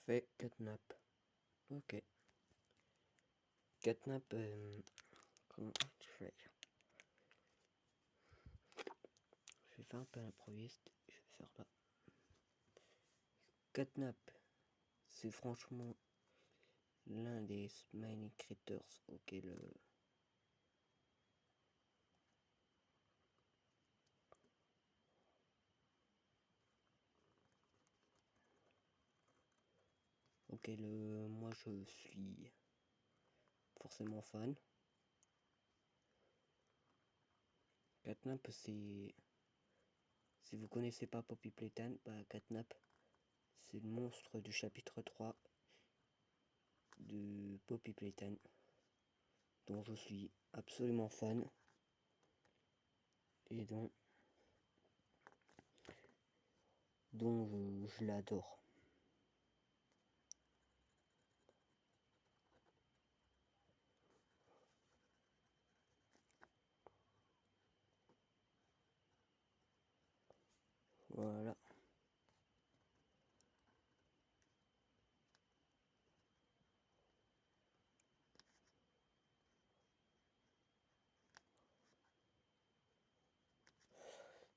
fait Catnap. Ok. Catnap, comment je fais? Je vais faire un peu l'improviste. Je vais faire là. Catnap, c'est franchement l'un des Smiley Critters auquel moi je suis forcément fan. Catnap, c'est... Si vous connaissez pas Poppy Playtime, Catnap, c'est le monstre du chapitre 3 de Poppy Playtime, dont je suis absolument fan, et dont je l'adore. Voilà.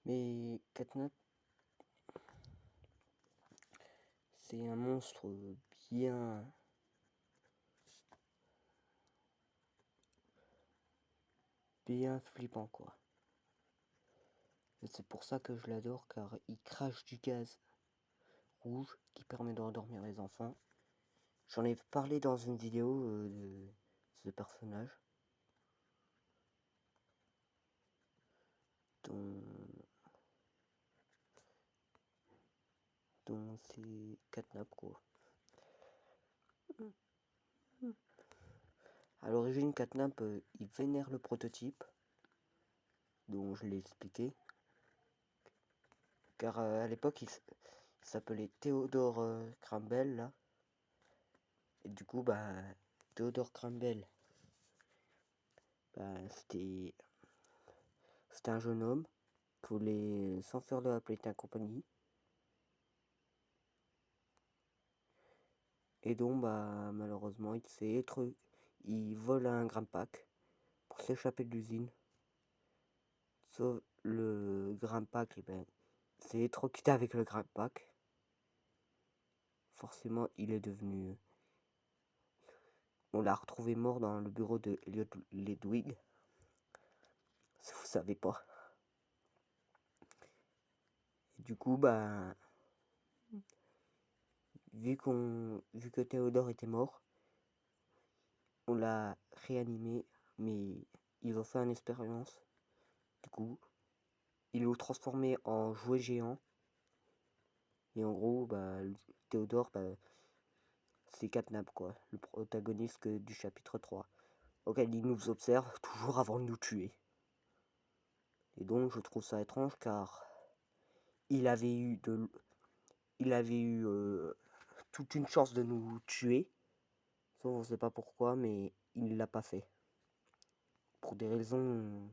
Mais Catnap, c'est un monstre bien... bien flippant, quoi. Et c'est pour ça que je l'adore, car il crache du gaz rouge qui permet d'endormir les enfants. J'en ai parlé dans une vidéo de ce personnage, dont c'est Catnap, quoi. À l'origine, Catnap, il vénère le prototype, dont je l'ai expliqué. Car à l'époque, il s'appelait Theodore Crumble, là. Et du coup, Theodore Crumble, c'était un jeune homme qui voulait s'enfuir de la Playtime Company. Et donc, malheureusement, il vole un Grand Pack pour s'échapper de l'usine. Sauf le Grand Pack, s'est électrocuté avec le Grand Pack. Forcément, il est devenu... On l'a retrouvé mort dans le bureau de Elliot Ledwig. Si vous savez pas. Et du coup, vu que Théodore était mort, on l'a réanimé, mais ils ont fait une expérience. Du coup, ils l'ont transformé en jouet géant. Et en gros, Théodore, c'est Catnap, quoi, le protagoniste du chapitre 3, auquel il nous observe toujours avant de nous tuer. Et donc, je trouve ça étrange, car il avait eu toute une chance de nous tuer. On ne sait pas pourquoi, mais il ne l'a pas fait. Pour des raisons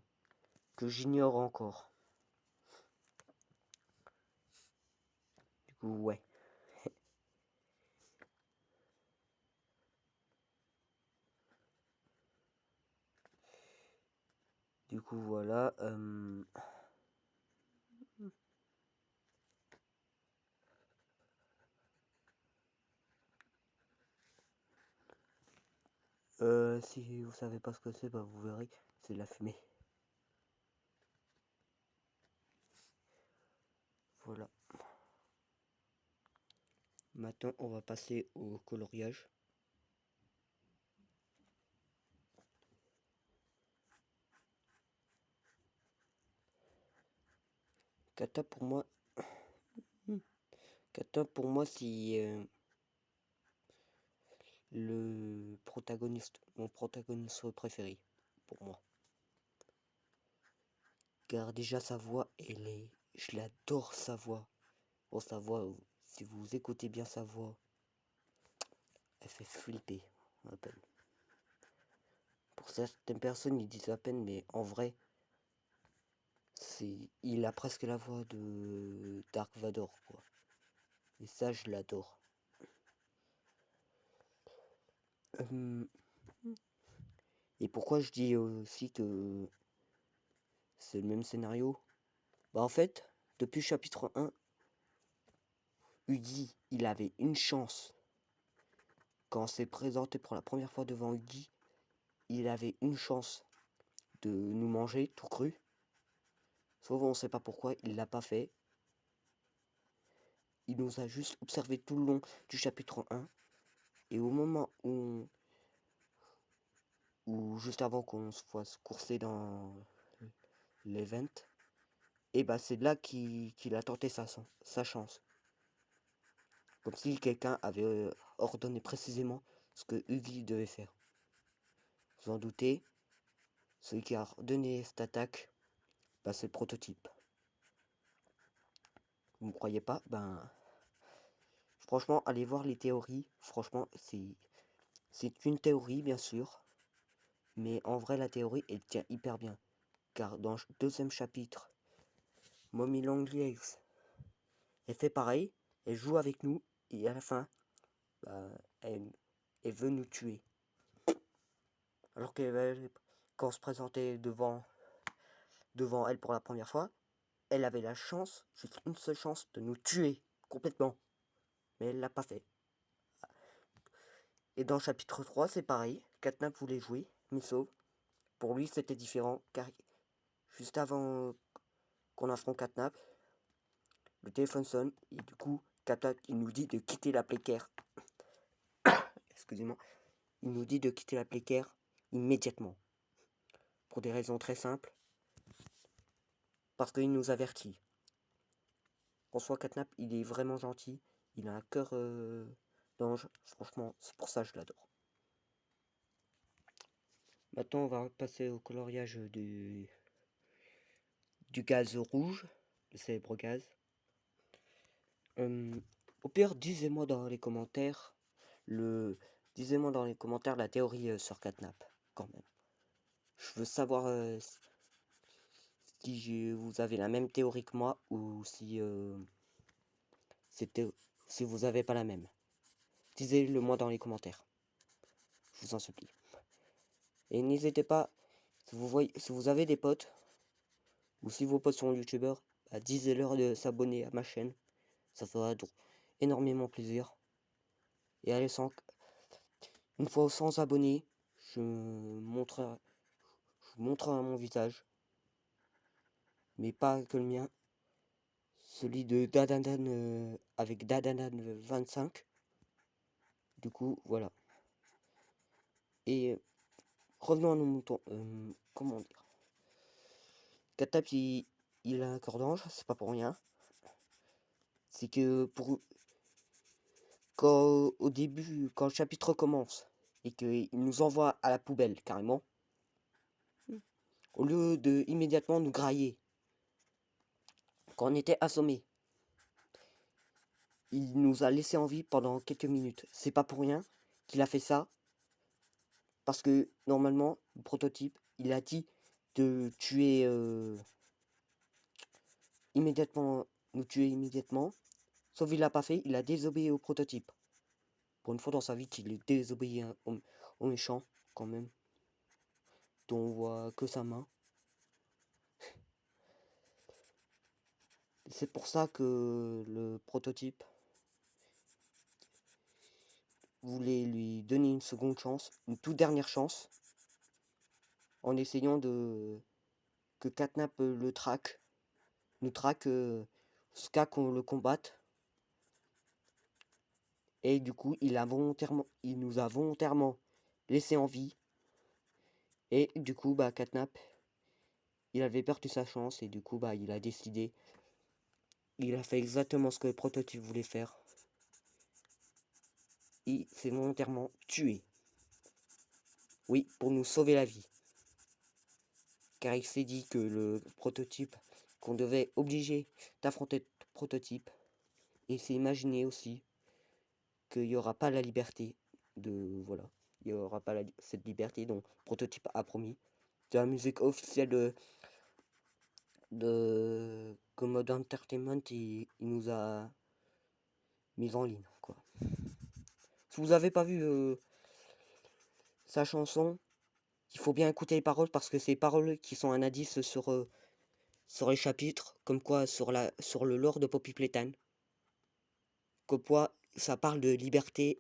que j'ignore encore. Du coup, ouais. Du coup, voilà. Si vous savez pas ce que c'est, vous verrez, c'est de la fumée. Voilà. Maintenant, on va passer au coloriage. Kata pour moi, c'est mon protagoniste préféré pour moi. Car déjà sa voix, je l'adore sa voix. Bon, sa voix, si vous écoutez bien sa voix, elle fait flipper à peine. Pour certaines personnes, ils disent à peine, mais en vrai, il a presque la voix de Dark Vador, quoi. Et ça, je l'adore. Et pourquoi je dis aussi que c'est le même scénario? Bah en fait, depuis le chapitre 1, Huggy, il avait une chance. Quand on s'est présenté pour la première fois devant Huggy, il avait une chance de nous manger tout cru. Sauf on sait pas pourquoi il l'a pas fait. Il nous a juste observé tout le long du chapitre 1. Et au moment où juste avant qu'on se fasse courser dans l'event, et bah c'est là qu'il a tenté sa chance. Comme si quelqu'un avait ordonné précisément ce que Huggy devait faire. Vous en doutez, celui qui a ordonné cette attaque, bah c'est le prototype. Vous me croyez pas? Ben franchement, allez voir les théories. Franchement, c'est une théorie bien sûr, mais en vrai la théorie elle tient hyper bien. Car dans le deuxième chapitre, Mommy Longlegs, elle fait pareil, elle joue avec nous, et à la fin, bah, elle veut nous tuer. Alors que quand on se présentait devant elle pour la première fois, elle avait la chance, juste une seule chance, de nous tuer complètement. Mais elle l'a pas fait. Et dans le chapitre 3, c'est pareil, Katnap voulait jouer, mais sauf, pour lui c'était différent, car juste avant qu'on affronte Katnap, le téléphone sonne, et du coup, Katnap il nous dit de quitter la précaire. Excusez-moi. Il nous dit de quitter la précaire immédiatement. Pour des raisons très simples. Parce qu'il nous avertit. François Catnap, il est vraiment gentil. Il a un cœur d'ange. Franchement, c'est pour ça que je l'adore. Maintenant, on va passer au coloriage du gaz rouge, le célèbre gaz. Au pire, dites-moi dans les commentaires la théorie sur Catnap, quand même. Je veux savoir si vous avez la même théorie que moi ou si vous n'avez pas la même. Disez-le moi dans les commentaires. Je vous en supplie. Et n'hésitez pas, si vous avez des potes, ou si vos potes sont youtubeurs, bah, disez-leur de s'abonner à ma chaîne. Ça fera énormément plaisir. Et allez, une fois 100 abonnés, je montrerai mon visage. Mais pas que le mien. Celui de Dadanan avec Dadanan 25. Du coup, voilà. Et revenons à nos moutons. Comment dire? Katnap, il a un cœur d'ange, c'est pas pour rien. C'est que quand au début, quand le chapitre commence, et qu'il nous envoie à la poubelle, carrément, au lieu de immédiatement nous grailler, quand on était assommés, il nous a laissé en vie pendant quelques minutes. C'est pas pour rien qu'il a fait ça, parce que normalement, le prototype, il a dit de tuer immédiatement, nous tuer immédiatement, sauf il l'a pas fait, il a désobéi au prototype. Pour une fois dans sa vie qu'il est désobéi au méchant, quand même, dont on voit que sa main. C'est pour ça que le prototype voulait lui donner une seconde chance, une toute dernière chance, en essayant que Catnap nous traque jusqu'à qu'on le combatte. Et du coup, il nous a volontairement laissé en vie. Et du coup, bah, Catnap, il avait perdu sa chance et du coup, bah, il a décidé. Il a fait exactement ce que le prototype voulait faire. Il s'est volontairement tué. Oui, pour nous sauver la vie. Car il s'est dit que le prototype, qu'on devait obliger d'affronter le prototype. Et il s'est imaginé aussi qu'il n'y aura pas la liberté de... Voilà. Il n'y aura pas cette liberté dont le prototype a promis. C'est la musique officielle de Commode Entertainment, il nous a mis en ligne, quoi. Si vous avez pas vu sa chanson, il faut bien écouter les paroles parce que c'est les paroles qui sont un indice sur les chapitres, comme quoi sur le lore de Poppy Playtime. Comme quoi ça parle de liberté,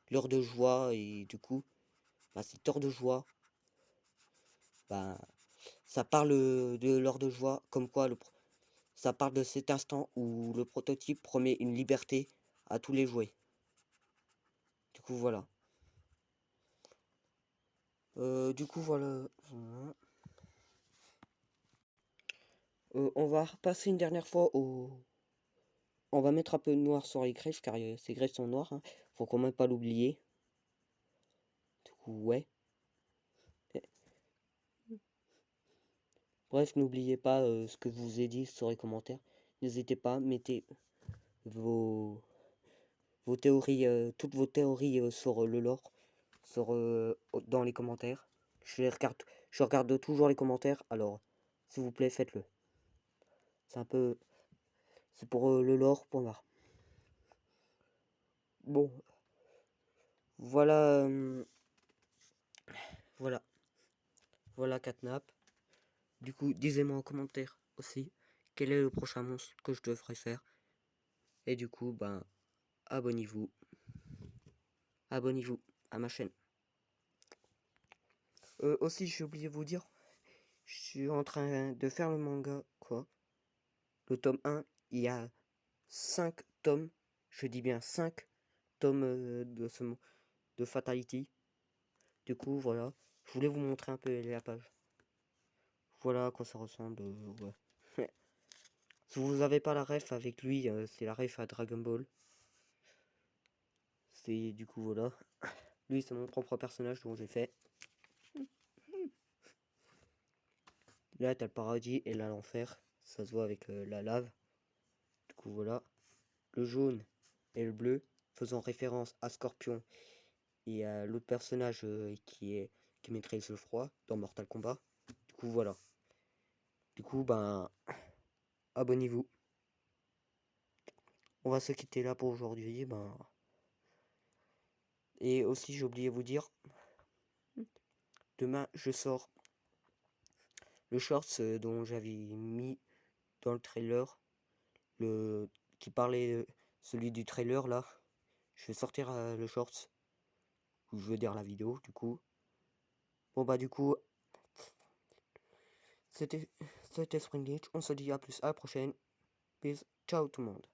l'heure de joie, et du coup, bah, cette heure de joie, bah, ça parle de l'heure de joie, comme quoi ça parle de cet instant où le prototype promet une liberté à tous les jouets. Du coup, voilà. Du coup, voilà. On va repasser une dernière fois au... On va mettre un peu de noir sur les greffes, car ces greffes sont noires. Hein. Faut quand même pas l'oublier. Du coup, ouais. Bref, n'oubliez pas ce que je vous ai dit sur les commentaires. N'hésitez pas, mettez vos théories, toutes vos théories sur le lore, dans les commentaires. Je regarde toujours les commentaires, alors s'il vous plaît, faites-le. C'est pour le lore, point barre. Bon, voilà, voilà Catnap. Du coup, disez-moi en commentaire aussi quel est le prochain monstre que je devrais faire. Et du coup, ben, abonnez-vous à ma chaîne. Aussi, j'ai oublié de vous dire, je suis en train de faire le manga, quoi. Le tome 1, il y a 5 tomes, je dis bien 5 tomes de Fatality. Du coup, voilà, je voulais vous montrer un peu la page. Voilà à quoi ça ressemble, ouais. Si vous n'avez pas la ref avec lui, c'est la ref à Dragon Ball. C'est du coup, voilà. Lui, c'est mon propre personnage dont j'ai fait. Là, t'as le paradis et là, l'enfer. Ça se voit avec la lave. Du coup, voilà. Le jaune et le bleu, faisant référence à Scorpion et à l'autre personnage qui maîtrise le froid dans Mortal Kombat. Du coup, voilà. Du coup, ben, abonnez-vous. On va se quitter là pour aujourd'hui. Ben. Et aussi, j'ai oublié de vous dire, demain, je sors le shorts dont j'avais mis dans le trailer, qui parlait, celui du trailer là. Je vais sortir le shorts, ou je veux dire la vidéo, du coup. Bon bah du coup, c'était Spring Glitch. On se dit à plus, à la prochaine. Peace, ciao tout le monde.